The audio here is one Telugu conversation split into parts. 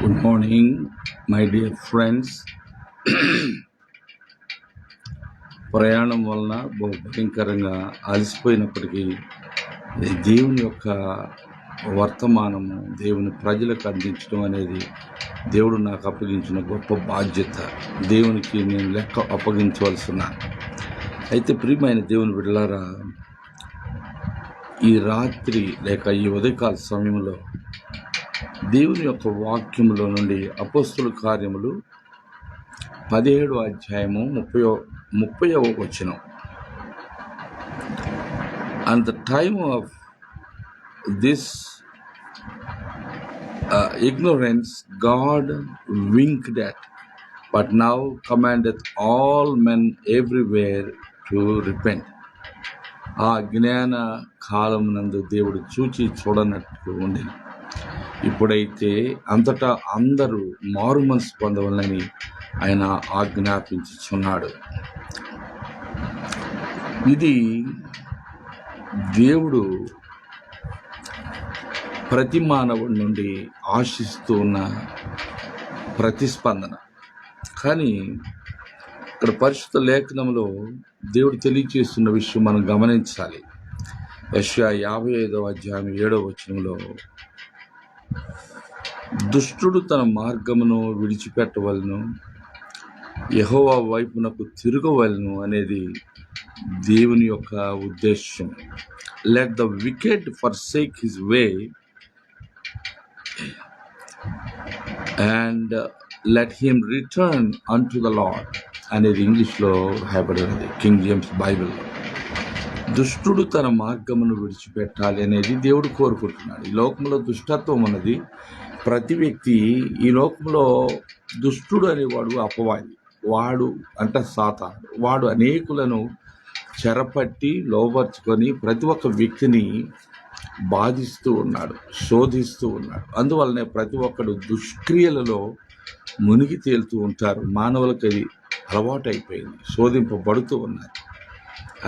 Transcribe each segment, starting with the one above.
Good morning my dear friends. ప్రయాణం వలన భయంకరంగా అలసిపోయినప్పటికీ దేవుని యొక్క వర్తమానము దేవుని ప్రజలకు అందించడం అనేది దేవుడు నాకు అప్పగించిన గొప్ప బాధ్యత. దేవునికి నేను లెక్క అప్పగించవలసిన. అయితే ప్రియమైన దేవుని బిడ్డలారా, ఈ రాత్రి లేక ఈ ఉదయకాల సమయంలో దేవుని యొక్క వాక్యములో నుండి అపోస్తుల కార్యములు 17వ అధ్యాయము 30వ వచనం. And the time of this ignorance God winked at, but now commandeth all men everywhere to repent. ఆ జ్ఞాన కాలమునందు దేవుడు చూచి చూడనట్టు ఉండి ఇప్పుడైతే అంతటా అందరూ మారు మనసు పొందవాలని ఆయన ఆజ్ఞాపించుచున్నాడు. ఇది దేవుడు ప్రతి మానవుడి నుండి ఆశిస్తూ ఉన్న ప్రతిస్పందన. కానీ ఇక్కడ పరిశుద్ధ లేఖనంలో దేవుడు తెలియజేస్తున్న విషయం మనం గమనించాలి. యెషయా 55వ అధ్యాయం 7వ వచనంలో, దుష్టుడు తన మార్గమును విడిచిపెట్టవలను, యెహోవా వైపునకు తిరగవలను అనేది దేవుని యొక్క ఉద్దేశం. Let the wicked forsake his way and let him return an to the lord అనేది ఇంగ్లీష్లో రాయబడినది, కింగ్ జేమ్స్ బైబిల్లో. దుష్టుడు తన మార్గమును విడిచిపెట్టాలి అనేది దేవుడు కోరుకుంటున్నాడు. ఈ లోకంలో దుష్టత్వం ఉన్నది. ప్రతి వ్యక్తి ఈ లోకంలో దుష్టుడు అనేవాడు అపవాది. వాడు అంటే సాతాను. వాడు అనేకులను చెరపట్టి లోబర్చుకొని ప్రతి ఒక్క వ్యక్తిని బాధిస్తూ ఉన్నాడు, శోధిస్తూ ఉన్నాడు. అందువల్లనే ప్రతి ఒక్కడు దుష్క్రియలలో మునిగి తేలుతూ ఉంటారు. మానవులకు అది అలవాటు అయిపోయింది, శోధింపబడుతూ ఉన్నారు.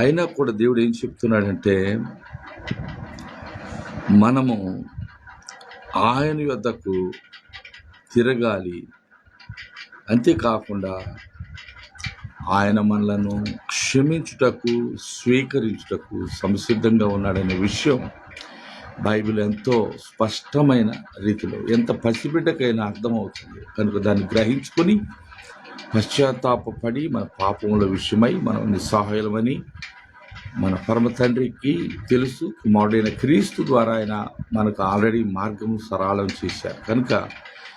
అయినా కూడా దేవుడు ఏం చెప్తున్నాడంటే, మనము ఆయన యొద్దకు తిరగాలి. అంతేకాకుండా ఆయన మనలను క్షమించుటకు, స్వీకరించుటకు సంసిద్ధంగా ఉన్నాడనే విషయం బైబిల్ ఎంతో స్పష్టమైన రీతిలో, ఎంత పసిబిడ్డకైనా అర్థమవుతుంది. కనుక దాన్ని గ్రహించుకొని పశ్చాత్తాపడి మన పాపముల విషయమై మనం నిస్సహాయులమని మన పరమ తండ్రికి తెలుసు. కుమారుడైన క్రీస్తు ద్వారా ఆయన మనకు ఆల్రెడీ మార్గము సరళం చేశారు. కనుక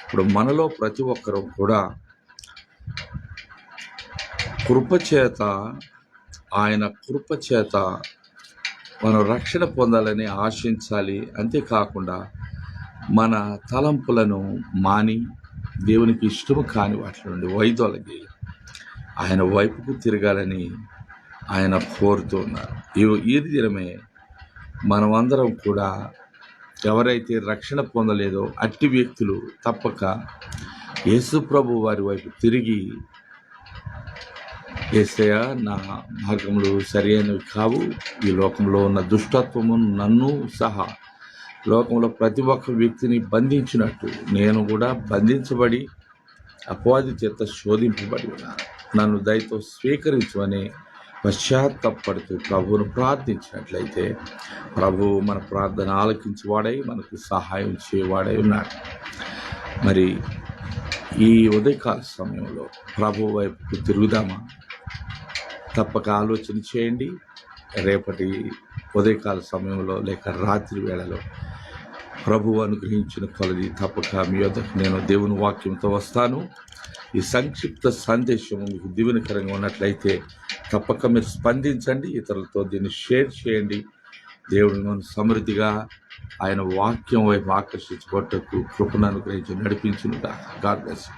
ఇప్పుడు మనలో ప్రతి ఒక్కరూ కూడా కృపచేత, ఆయన కృపచేత మనం రక్షణ పొందాలని ఆశించాలి. అంతేకాకుండా మన తలంపులను మాని దేవునికి ఇష్టము కాని వాటి నుండి వైదొలగి ఆయన వైపుకు తిరగాలని ఆయన కోరుతూ ఉన్నారు. ఈ దినమే మనమందరం కూడా ఎవరైతే రక్షణ పొందలేదో అట్టి వ్యక్తులు తప్పక యేసు ప్రభు వారి వైపు తిరిగి, యేసయ్యా, నా మార్గములు సరి అయినవి కావు, ఈ లోకంలో ఉన్న దుష్టత్వము నన్ను సహా లోకంలో ప్రతి ఒక్క వ్యక్తిని బంధించినట్టు నేను కూడా బంధించబడి అపవాది చేత శోధింపబడి ఉన్నాను. నన్ను దయతో స్వీకరించమని పశ్చాత్తాపడుతూ ప్రభువును ప్రార్థించినట్లయితే ప్రభువు మన ప్రార్థన ఆలకించేవాడై మనకు సహాయం చేయవాడై ఉన్నాడు. మరి ఈ ఉదయకాల సమయంలో ప్రభు వైపుకు తిరుగుదామా? తప్పక ఆలోచన చేయండి. రేపటి ఉదయకాల సమయంలో లేక రాత్రి వేళలో ప్రభువు అనుగ్రహించిన కొలది తప్పక మీ వద్దకు నేను దేవుని వాక్యంతో వస్తాను. ఈ సంక్షిప్త సందేశం మీకు దీవెనకరంగా ఉన్నట్లయితే తప్పక మీరు స్పందించండి, ఇతరులతో దీన్ని షేర్ చేయండి. దేవుడు మనం సమృద్ధిగా ఆయన వాక్యం వైపు ఆకర్షించుకోవటకు కృపను అనుగ్రహించి నడిపించును. God bless you.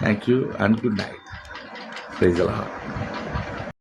Thank you and good night. Praise the lord.